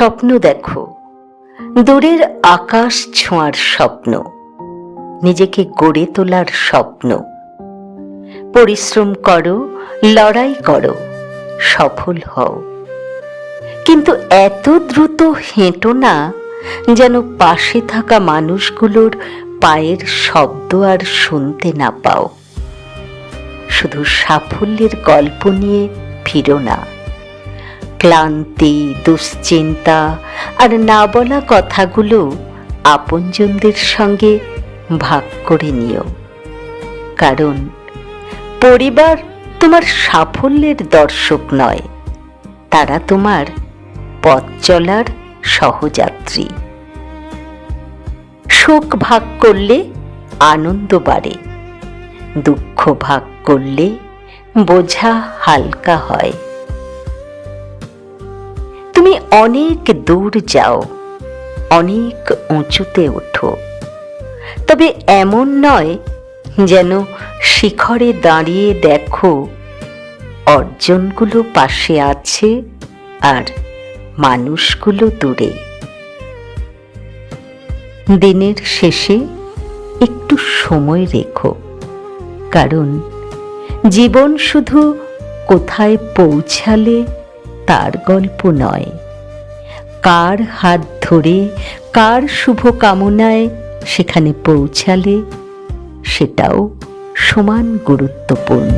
স্বপ্ন দেখো, দূরের আকাশ ছোঁয়ার স্বপ্ন, নিজেকে গড়ে তোলার স্বপ্ন। পরিশ্রম করো, লড়াই করো, সফল হও। কিন্তু এত দ্রুত হেঁটো না যেন পাশে থাকা মানুষগুলোর পায়ের শব্দ আর শুনতে না পাও। শুধু সাফল্যের গল্প নিয়ে ফিরো না, ক্লান্তি, দুশ্চিন্তা আর না বলা কথাগুলো আপনজনদের সঙ্গে ভাগ করে নিও। কারণ পরিবার তোমার সাফল্যের দর্শক নয়, তারা তোমার পথ চলার সহযাত্রী। সুখ ভাগ করলে আনন্দ বাড়ে, দুঃখ ভাগ করলে বোঝা হালকা হয়। তুমি অনেক দূর যাও, অনেক উঁচুতে ওঠো, তবে এমন নয় যেন শিখরে দাঁড়িয়ে দেখো অর্জনগুলো পাশে আছে আর মানুষগুলো দূরে। দিনের শেষে একটু সময় রেখো, কারণ জীবন শুধু কোথায় পৌঁছালে তার গল্প নয়, কার হাত ধরে, কার শুভ কামনায় সেখানে পৌঁছালে সেটাও সমান গুরুত্বপূর্ণ।